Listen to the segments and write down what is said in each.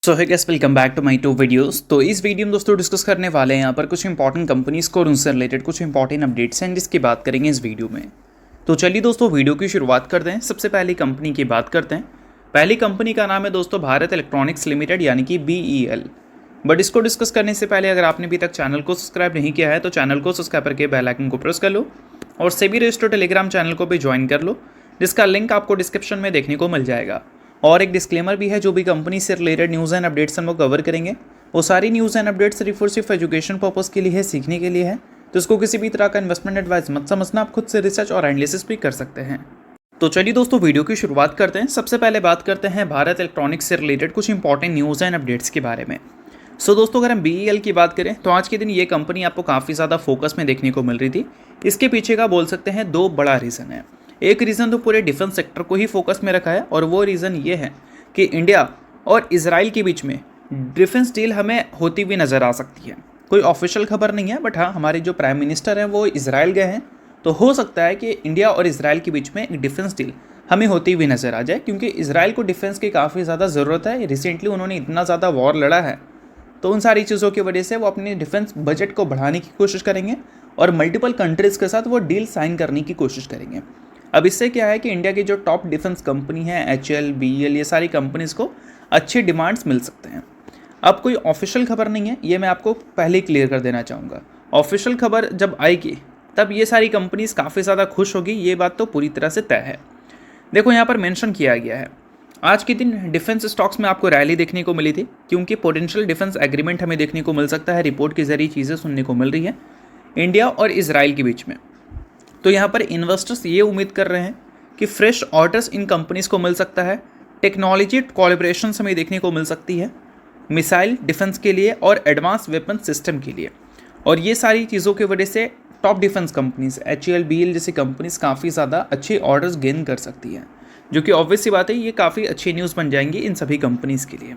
So hi guys welcome back to my to videos. तो इस video में दोस्तों डिस्कस करने वाले हैं यहाँ पर कुछ इंपॉर्टेंट कंपनीज को और उनसे रिलेटेड कुछ इंपॉर्टेंट अपडेट्स हैं जिसकी बात करेंगे इस वीडियो में। तो चलिए दोस्तों वीडियो की शुरुआत करते हैं। सबसे पहली कंपनी की बात करते हैं। पहली कंपनी का नाम है दोस्तों भारत इलेक्ट्रॉनिक्स लिमिटेड यानी कि BEL। बट इसको डिस्कस करने से पहले अगर आपने अभी तक चैनल को सब्सक्राइब नहीं किया है तो चैनल को सब्सक्राइब करके बेल आइकन को प्रेस कर लो और सेबी रजिस्टर्ड टेलीग्राम चैनल को भी ज्वाइन कर लो, जिसका लिंक आपको डिस्क्रिप्शन में देखने को मिल जाएगा। और एक डिस्क्लेमर भी है, जो भी कंपनी से रिलेटेड न्यूज़ एंड अपडेट्स हम लोग कवर करेंगे वो सारी न्यूज़ एंड अपडेट्स सिर्फ एजुकेशन पर्पस के लिए है, सीखने के लिए है। तो इसको किसी भी तरह का इन्वेस्टमेंट एडवाइस मत समझना, आप खुद से रिसर्च और एनालिसिस भी कर सकते हैं। तो चलिए दोस्तों वीडियो की शुरुआत करते हैं। सबसे पहले बात करते हैं भारत इलेक्ट्रॉनिक्स से रिलेटेड कुछ इंपॉर्टेंट न्यूज़ एंड अपडेट्स के बारे में। सो दोस्तों अगर हम BEL की बात करें तो आज के दिन ये कंपनी आपको काफ़ी ज़्यादा फोकस में देखने को मिल रही थी। इसके पीछे का बोल सकते हैं दो बड़ा रीज़न है। एक रीज़न तो पूरे डिफेंस सेक्टर को ही फोकस में रखा है और वो रीज़न ये है कि इंडिया और इजराइल के बीच में डिफेंस डील हमें होती हुई नज़र आ सकती है। कोई ऑफिशियल खबर नहीं है, बट हाँ हमारे जो प्राइम मिनिस्टर हैं वो इजराइल गए हैं, तो हो सकता है कि इंडिया और इजराइल के बीच में एक डिफेंस डील हमें होती हुई नज़र आ जाए, क्योंकि इजराइल को डिफेंस की काफ़ी ज़्यादा ज़रूरत है। रिसेंटली उन्होंने इतना ज़्यादा वॉर लड़ा है, तो उन सारी चीज़ों की वजह से वो अपने डिफेंस बजट को बढ़ाने की कोशिश करेंगे और मल्टीपल कंट्रीज़ के साथ वो डील साइन करने की कोशिश करेंगे। अब इससे क्या है कि इंडिया की जो टॉप डिफेंस कंपनी है HL, BEL, ये सारी कंपनीज़ को अच्छे डिमांड्स मिल सकते हैं। अब कोई ऑफिशियल खबर नहीं है, ये मैं आपको पहले ही क्लियर कर देना चाहूँगा। ऑफिशियल खबर जब आएगी तब ये सारी कंपनीज़ काफ़ी ज़्यादा खुश होगी, ये बात तो पूरी तरह से तय है। देखो यहाँ पर मेंशन किया गया है, आज के दिन डिफेंस स्टॉक्स में आपको रैली देखने को मिली थी, क्योंकि पोटेंशियल डिफेंस एग्रीमेंट हमें देखने को मिल सकता है। रिपोर्ट के जरिए चीज़ें सुनने को मिल रही है इंडिया और इजराइल के बीच में। तो यहाँ पर इन्वेस्टर्स ये उम्मीद कर रहे हैं कि फ्रेश ऑर्डर्स इन कंपनीज़ को मिल सकता है, टेक्नोलॉजी कोलैबोरेशन हमें देखने को मिल सकती है, मिसाइल डिफेंस के लिए और एडवांस वेपन सिस्टम के लिए। और ये सारी चीज़ों की वजह से top defence companies HL, BEL जैसी कंपनीज काफ़ी ज़्यादा अच्छे ऑर्डर्स गेन कर सकती हैं, जो कि ऑब्वियस सी बात है ये काफ़ी अच्छी न्यूज़ बन जाएंगी इन सभी कंपनीज़ के लिए।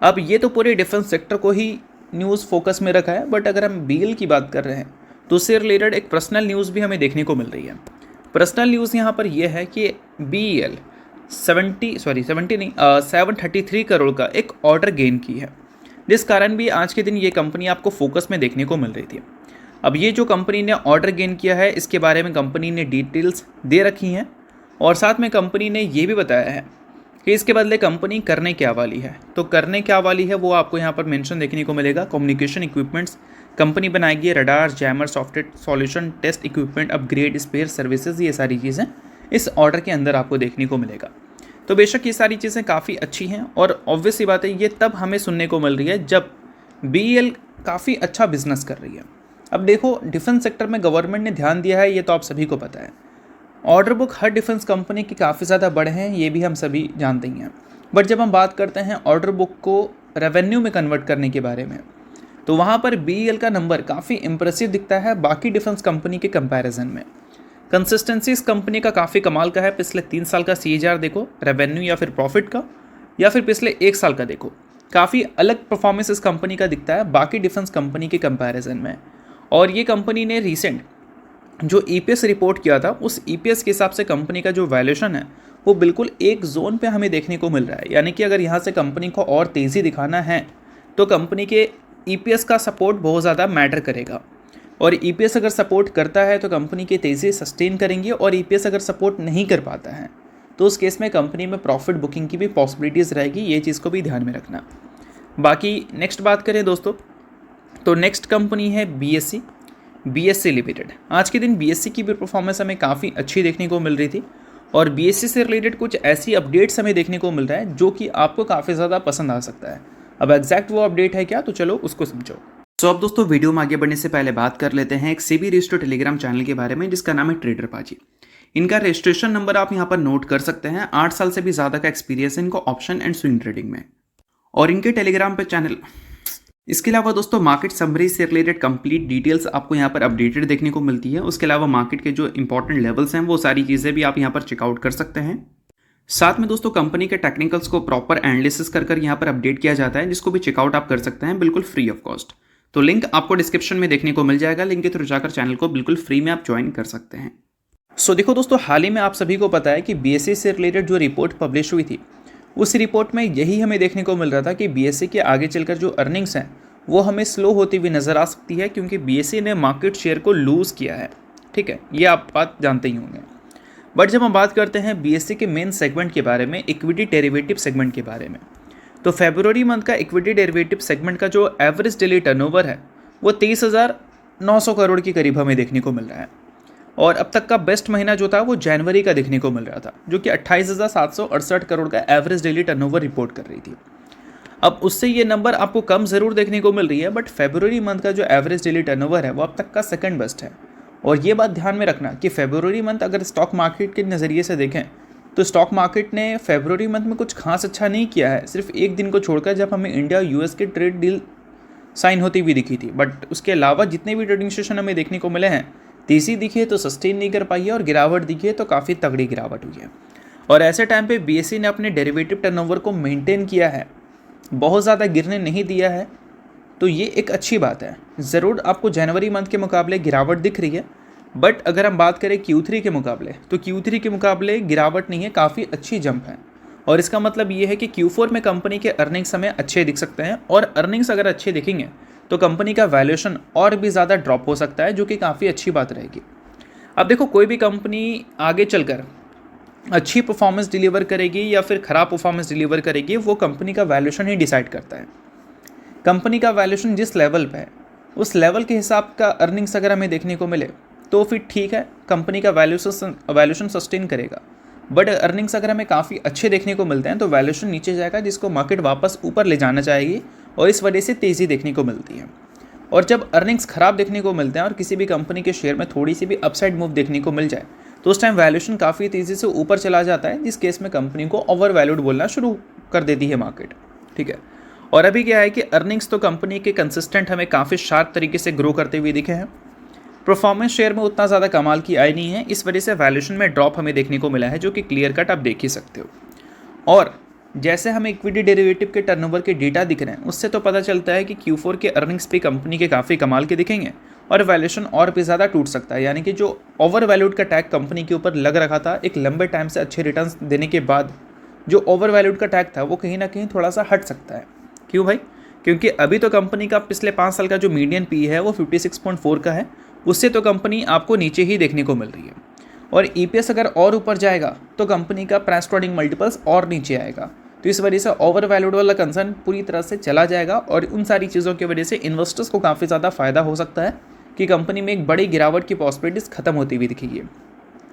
अब ये तो पूरे डिफेंस सेक्टर को ही न्यूज़ फोकस में रखा है, बट अगर हम BEL की बात कर रहे हैं तो उससे रिलेटेड एक पर्सनल न्यूज़ भी हमें देखने को मिल रही है। पर्सनल न्यूज़ यहाँ पर यह है कि BEL 733 करोड़ का एक ऑर्डर गेन की है, जिस कारण भी आज के दिन ये कंपनी आपको फोकस में देखने को मिल रही थी। अब ये जो कंपनी ने ऑर्डर गेन किया है इसके बारे में कंपनी ने डिटेल्स दे रखी हैं और साथ में कंपनी ने ये भी बताया है कि इसके बदले कंपनी करने क्या वाली है। तो करने क्या वाली है वो आपको यहाँ पर मेंशन देखने को मिलेगा। कम्युनिकेशन इक्विपमेंट्स कंपनी बनाएगी, radar, jammer, software solution, test equipment, upgrade, spare services, ये सारी चीज़ें इस ऑर्डर के अंदर आपको देखने को मिलेगा। तो बेशक ये सारी चीज़ें काफ़ी अच्छी हैं और ऑब्वियस सी बात है ये तब हमें सुनने को मिल रही है जब BEL काफ़ी अच्छा बिजनेस कर रही है। अब देखो डिफेंस सेक्टर में गवर्नमेंट ने ध्यान दिया है, ये तो आप सभी को पता है। ऑर्डर बुक हर डिफेंस कंपनी की काफ़ी ज़्यादा बड़े हैं, ये भी हम सभी जानते ही हैं। बट जब हम बात करते हैं ऑर्डर बुक को रेवेन्यू में कन्वर्ट करने के बारे में, तो वहाँ पर BEL का नंबर काफ़ी इंप्रेसिव दिखता है बाकी डिफेंस कंपनी के कंपैरिजन में। कंसिस्टेंसी इस कंपनी का काफ़ी कमाल का है। पिछले 3 साल का CAGR देखो रेवेन्यू या फिर प्रॉफिट का, या फिर पिछले 1 साल का देखो, काफ़ी अलग परफॉर्मेंस इस कंपनी का दिखता है बाकी डिफेंस कंपनी के कंपैरिजन में। और ये कंपनी ने रिसेंट जो EPS रिपोर्ट किया था, उस EPS के हिसाब से कंपनी का जो वैल्यूएशन है वो बिल्कुल एक जोन पे हमें देखने को मिल रहा है। यानी कि अगर यहाँ से कंपनी को और तेज़ी दिखाना है तो कंपनी के EPS का सपोर्ट बहुत ज़्यादा मैटर करेगा। और EPS अगर सपोर्ट करता है तो कंपनी की तेज़ी सस्टेन करेंगे, और EPS अगर सपोर्ट नहीं कर पाता है तो उस केस में कंपनी में प्रॉफिट बुकिंग की भी पॉसिबिलिटीज़ रहेगी। ये चीज़ को भी ध्यान में रखना। बाकी नेक्स्ट बात करें दोस्तों, तो नेक्स्ट कंपनी है BSC लिमिटेड। आज के दिन BSC की भी परफॉर्मेंस हमें काफ़ी अच्छी देखने को मिल रही थी और BSC से रिलेटेड कुछ ऐसी अपडेट्स हमें देखने को मिल रहा है जो कि आपको काफ़ी ज़्यादा पसंद आ सकता है। अब एग्जैक्ट वो अपडेट है क्या, तो चलो उसको समझो। तो अब दोस्तों वीडियो में आगे बढ़ने से पहले बात कर लेते हैं एक सेबी रजिस्टर्ड टेलीग्राम चैनल के बारे में, जिसका नाम है ट्रेडर पाजी। इनका रजिस्ट्रेशन नंबर आप यहाँ पर नोट कर सकते हैं। 8 साल से भी ज़्यादा का एक्सपीरियंस है इनको ऑप्शन एंड स्विंग ट्रेडिंग में, और इनके टेलीग्राम पे चैनल। इसके अलावा दोस्तों मार्केट समरी से रिलेटेड कंप्लीट डिटेल्स आपको यहाँ पर अपडेटेड देखने को मिलती है। उसके अलावा मार्केट के जो इंपॉर्टेंट लेवल्स हैं वो सारी चीज़ें भी आप यहाँ पर चेकआउट कर सकते हैं। साथ में दोस्तों कंपनी के टेक्निकल्स को प्रॉपर एनालिसिस कर यहाँ पर अपडेट किया जाता है, जिसको भी चेकआउट आप कर सकते हैं बिल्कुल फ्री ऑफ कॉस्ट। तो लिंक आपको डिस्क्रिप्शन में देखने को मिल जाएगा, लिंक के थ्रू जाकर चैनल को बिल्कुल फ्री में आप ज्वाइन कर सकते हैं। सो देखो दोस्तों, हाल ही में आप सभी को पता है कि BSC से रिलेटेड जो रिपोर्ट पब्लिश हुई थी उस रिपोर्ट में यही हमें देखने को मिल रहा था कि बीएसई के आगे चलकर जो अर्निंग्स हैं वो हमें स्लो होती हुई नज़र आ सकती है, क्योंकि बीएसई ने मार्केट शेयर को लूज़ किया है। ठीक है, ये आप बात जानते ही होंगे। बट जब हम बात करते हैं बीएसई के मेन सेगमेंट के बारे में, इक्विटी डेरिवेटिव सेगमेंट के बारे में, तो फरवरी मंथ का इक्विटी डेरिवेटिव सेगमेंट का जो एवरेज डेली टर्नओवर है वो 23,900 करोड़ के करीब हमें देखने को मिल रहा है। और अब तक का बेस्ट महीना जो था वो जनवरी का देखने को मिल रहा था, जो कि 28,768 करोड़ का एवरेज डेली टर्नओवर रिपोर्ट कर रही थी। अब उससे ये नंबर आपको कम ज़रूर देखने को मिल रही है, बट फरवरी मंथ का जो एवरेज डेली टर्नओवर है वो अब तक का सेकंड बेस्ट है। और ये बात ध्यान में रखना कि फरवरी मंथ अगर स्टॉक मार्केट के नज़रिए से देखें तो स्टॉक मार्केट ने फरवरी मंथ में कुछ खास अच्छा नहीं किया है, सिर्फ एक दिन को छोड़कर जब हमें इंडिया यूएस के ट्रेड डील साइन होती हुई दिखी थी। बट उसके अलावा जितने भी ट्रेडिंग सेशन हमें देखने को मिले हैं, तेज़ी दिखी है तो सस्टेन नहीं कर पाई है, और गिरावट दिखी है तो काफ़ी तगड़ी गिरावट हुई है। और ऐसे टाइम पे बीएसई ने अपने डेरिवेटिव टर्नओवर को मेंटेन किया है, बहुत ज़्यादा गिरने नहीं दिया है, तो ये एक अच्छी बात है। ज़रूर आपको जनवरी मंथ के मुकाबले गिरावट दिख रही है, बट अगर हम बात करें Q3 के मुकाबले, तो Q3 के मुकाबले गिरावट नहीं है, काफ़ी अच्छी जंप है। और इसका मतलब ये है कि Q4 में कंपनी के अर्निंग्स हमें अच्छे दिख सकते हैं, और अर्निंग्स अगर अच्छे दिखेंगे तो कंपनी का वैल्यूएशन और भी ज़्यादा ड्रॉप हो सकता है, जो कि काफ़ी अच्छी बात रहेगी। अब देखो, कोई भी कंपनी आगे चलकर अच्छी परफॉर्मेंस डिलीवर करेगी या फिर ख़राब परफॉर्मेंस डिलीवर करेगी, वो कंपनी का वैल्यूएशन ही डिसाइड करता है। कंपनी का वैल्यूएशन जिस लेवल पे है, उस लेवल के हिसाब का अर्निंग्स अगर हमें देखने को मिले तो फिर ठीक है, कंपनी का वैल्यूएशन सस्टेन करेगा। बट अर्निंग्स अगर हमें काफ़ी अच्छे देखने को मिलते हैं तो वैल्यूएशन नीचे जाएगा, जिसको मार्केट वापस ऊपर ले जाना चाहेगी, और इस वजह से तेज़ी देखने को मिलती है। और जब अर्निंग्स ख़राब देखने को मिलते हैं और किसी भी कंपनी के शेयर में थोड़ी सी भी अपसाइड मूव देखने को मिल जाए, तो उस टाइम वैल्यूएशन काफ़ी तेज़ी से ऊपर चला जाता है, जिस केस में कंपनी को ओवर वैल्यूड बोलना शुरू कर देती है मार्केट। ठीक है, और अभी क्या है कि अर्निंग्स तो कंपनी के कंसिस्टेंट हमें काफ़ी शार्प तरीके से ग्रो करते हुए दिखे हैं। परफॉर्मेंस शेयर में उतना ज़्यादा कमाल की आई नहीं है, इस वजह से वैल्यूएशन में ड्रॉप हमें देखने को मिला है, जो कि क्लियर कट आप देख ही सकते हो। और जैसे हमें इक्विटी डेरिवेटिव के टर्नओवर के डेटा दिख रहे हैं, उससे तो पता चलता है कि Q4 के अर्निंग्स भी कंपनी के काफ़ी कमाल के दिखेंगे, और वैल्यूएशन और भी ज़्यादा टूट सकता है। यानी कि जो ओवर वैल्यूड का टैग कंपनी के ऊपर लग रखा था एक लंबे टाइम से अच्छे रिटर्न्स देने के बाद, जो ओवर वैल्यूड का टैग था वो कहीं ना कहीं थोड़ा सा हट सकता है। क्यों भाई? क्योंकि अभी तो कंपनी का पिछले 5 साल का जो मीडियन पी है वो 56.4 का है, उससे तो कंपनी आपको नीचे ही देखने को मिल रही है। और EPS अगर और ऊपर जाएगा तो कंपनी का प्राइस ट्रेडिंग मल्टीपल्स और नीचे आएगा, तो इस वजह से ओवर वैल्यूड वाला कंसर्न पूरी तरह से चला जाएगा, और उन सारी चीज़ों की वजह से इन्वेस्टर्स को काफ़ी ज़्यादा फ़ायदा हो सकता है कि कंपनी में एक बड़ी गिरावट की पॉसिबिलिटीज़ खत्म होती हुई दिखेगी।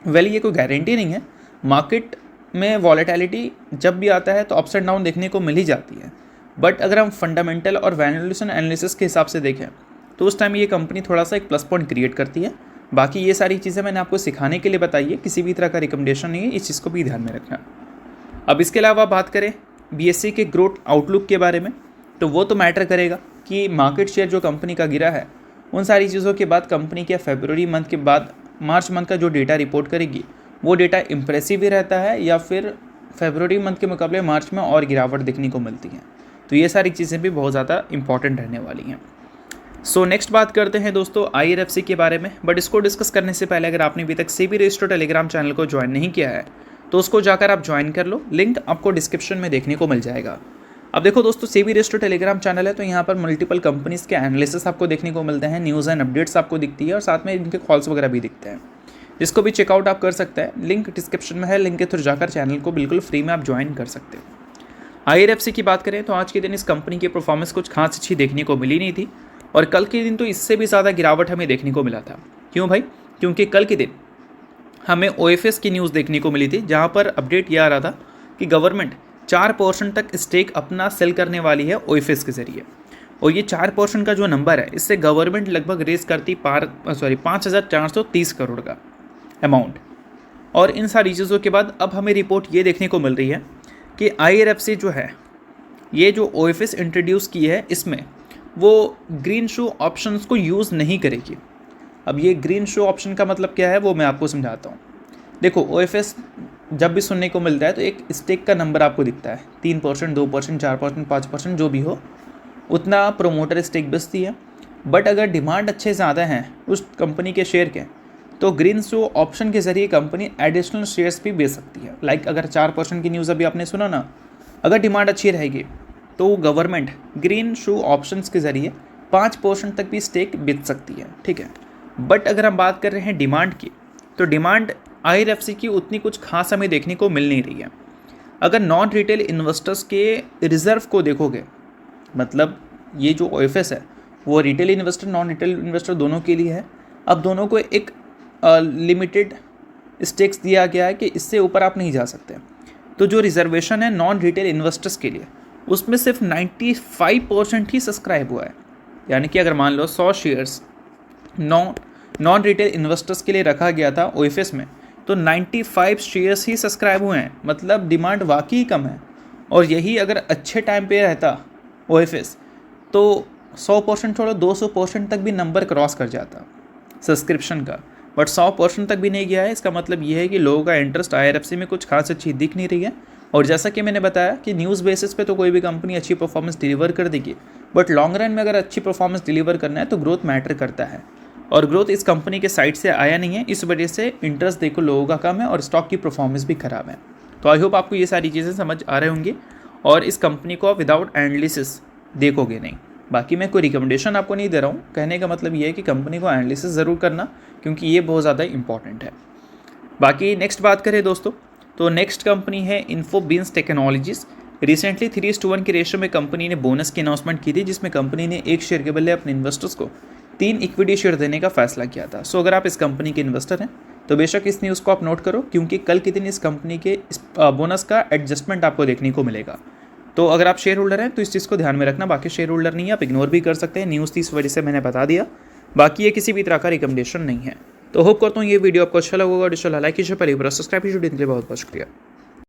वेल, ये कोई गारंटी नहीं है, मार्केट में वॉलेटिलिटी जब भी आता है तो अप्स एंड डाउन देखने को मिल ही जाती है, बट अगर हम फंडामेंटल और वैल्यूएशन एनालिसिस के हिसाब से देखें तो उस टाइम ये कंपनी थोड़ा सा एक प्लस पॉइंट क्रिएट करती है। बाकी ये सारी चीज़ें मैंने आपको सिखाने के लिए बताई है, किसी भी तरह का रिकमेंडेशन नहीं है, इस चीज़ को भी ध्यान में रखना। अब इसके अलावा बात करें बीएसई के ग्रोथ आउटलुक के बारे में, तो वो तो मैटर करेगा कि मार्केट शेयर जो कंपनी का गिरा है, उन सारी चीज़ों के बाद कंपनी के फरवरी मंथ के बाद मार्च मंथ का जो डेटा रिपोर्ट करेगी वो डेटा इम्प्रेसिव ही रहता है, या फिर फरवरी मंथ के मुकाबले मार्च में और गिरावट देखने को मिलती है। तो ये सारी चीज़ें भी बहुत ज़्यादा इंपॉर्टेंट रहने वाली हैं। सो नेक्स्ट बात करते हैं दोस्तों IRFC के बारे में, बट इसको डिस्कस करने से पहले अगर आपने अभी तक सेबी रजिस्टर्ड टेलीग्राम चैनल को ज्वाइन नहीं किया है तो उसको जाकर आप ज्वाइन कर लो, लिंक आपको डिस्क्रिप्शन में देखने को मिल जाएगा। अब देखो दोस्तों, सेबी रजिस्टर्ड टेलीग्राम चैनल है तो यहाँ पर मल्टीपल कंपनीज़ के एनालिसिस आपको देखने को मिलते हैं, न्यूज़ एंड अपडेट्स आपको दिखती है, और साथ में इनके कॉल्स वगैरह भी दिखते हैं, जिसको भी चेकआउट आप कर सकते हैं। लिंक डिस्क्रिप्शन में है, लिंक के थ्रू जाकर चैनल को बिल्कुल फ्री में आप ज्वाइन कर सकते हो। IRFC की बात करें तो आज के दिन इस कंपनी की परफॉर्मेंस कुछ खास अच्छी देखने को मिली नहीं थी, और कल के दिन तो इससे भी ज़्यादा गिरावट हमें देखने को मिला था। क्यों भाई? क्योंकि कल के दिन हमें OFS की न्यूज़ देखने को मिली थी, जहाँ पर अपडेट यह आ रहा था कि गवर्नमेंट 4% तक स्टेक अपना सेल करने वाली है OFS के ज़रिए, और ये 4% का जो नंबर है, इससे गवर्नमेंट लगभग रेस करती 5,430 करोड़ का अमाउंट। और इन सारी चीज़ों के बाद अब हमें रिपोर्ट ये देखने को मिल रही है कि IRFC जो है, ये जो OFS इंट्रोड्यूस की है, इसमें वो ग्रीन शू ऑप्शंस को यूज़ नहीं करेगी। अब ये ग्रीन शू ऑप्शन का मतलब क्या है वो मैं आपको समझाता हूँ। देखो, OFS जब भी सुनने को मिलता है तो एक स्टेक का नंबर आपको दिखता है, 3%, 2%, 4%, 5%, जो भी हो उतना प्रोमोटर स्टेक बेचती है। बट अगर डिमांड अच्छे ज़्यादा हैं उस कंपनी के शेयर के, तो ग्रीन शू ऑप्शन के ज़रिए कंपनी एडिशनल शेयर्स भी बेच सकती है। लाइक अगर 4% की न्यूज़ अभी आपने सुना ना, अगर डिमांड अच्छी रहेगी तो गवर्नमेंट ग्रीन शू ऑप्शंस के ज़रिए 5% तक भी स्टेक बेच सकती है, ठीक है। बट अगर हम बात कर रहे हैं डिमांड की, तो डिमांड IRFC की उतनी कुछ खास हमें देखने को मिल नहीं रही है। अगर नॉन रिटेल इन्वेस्टर्स के रिज़र्व को देखोगे, मतलब ये जो OFS है वो retail investor non retail investor दोनों के लिए है। अब दोनों को एक लिमिटेड स्टेक्स दिया गया है कि इससे ऊपर आप नहीं जा सकते। तो जो रिजर्वेशन है नॉन रिटेल इन्वेस्टर्स के लिए, उसमें सिर्फ 95% ही सब्सक्राइब हुआ है। यानी कि अगर मान लो 100 शेयर्स नॉन रिटेल इन्वेस्टर्स के लिए रखा गया था OFS में, तो 95 शेयर्स ही सब्सक्राइब हुए हैं। मतलब डिमांड वाकई कम है। और यही अगर अच्छे टाइम पे रहता OFS तो 100% छोड़ो 200% तक भी नंबर क्रॉस कर जाता सब्सक्रिप्शन का। बट 100% तक भी नहीं गया है। इसका मतलब ये है कि लोगों का इंटरेस्ट IRFC में कुछ खास अच्छी दिख नहीं रही है। और जैसा कि मैंने बताया कि न्यूज़ बेसिस पे तो कोई भी कंपनी अच्छी परफॉर्मेंस डिलीवर कर देगी, बट लॉन्ग रन में अगर अच्छी परफॉर्मेंस डिलीवर करना है तो ग्रोथ मैटर करता है। और ग्रोथ इस कंपनी के साइड से आया नहीं है, इस वजह से इंटरेस्ट देखो लोगों का कम है और स्टॉक की परफॉर्मेंस भी खराब है। तो आई होप आपको ये सारी चीज़ें समझ आ रहे होंगी और इस कंपनी को आप विदाउट एनालिसिस देखोगे नहीं। बाकी मैं कोई रिकमेंडेशन आपको नहीं दे रहा हूँ, कहने का मतलब ये है कि कंपनी को एनालिसिस ज़रूर करना, क्योंकि ये बहुत ज़्यादा इंपॉर्टेंट है। बाकी नेक्स्ट बात करें दोस्तों, तो नेक्स्ट कंपनी है इन्फोबिन्स टेक्नोलॉजीज़। रिसेंटली 3:1 की रेशो में कंपनी ने बोनस की अनाउंसमेंट की थी, जिसमें कंपनी ने एक शेयर के बदले अपने इन्वेस्टर्स को 3 इक्विटी शेयर देने का फैसला किया था। सो अगर आप इस कंपनी के इन्वेस्टर हैं तो बेशक इस न्यूज़ को आप नोट करो, क्योंकि कल के दिन इस कंपनी के इस बोनस का एडजस्टमेंट आपको देखने को मिलेगा। तो अगर आप शेयर होल्डर हैं तो इस चीज़ को ध्यान में रखना। बाकी शेयर होल्डर नहीं है आप इग्नोर भी कर सकते हैं, न्यूज़ थी इस वजह से मैंने बता दिया। बाकी ये किसी भी तरह का रिकमेंडेशन नहीं है। तो होप करता हूँ ये वीडियो आपको अच्छा लगा होगा। लाइक कीजिए, पहले सब्सक्राइब कीजिए। बहुत बहुत शुक्रिया।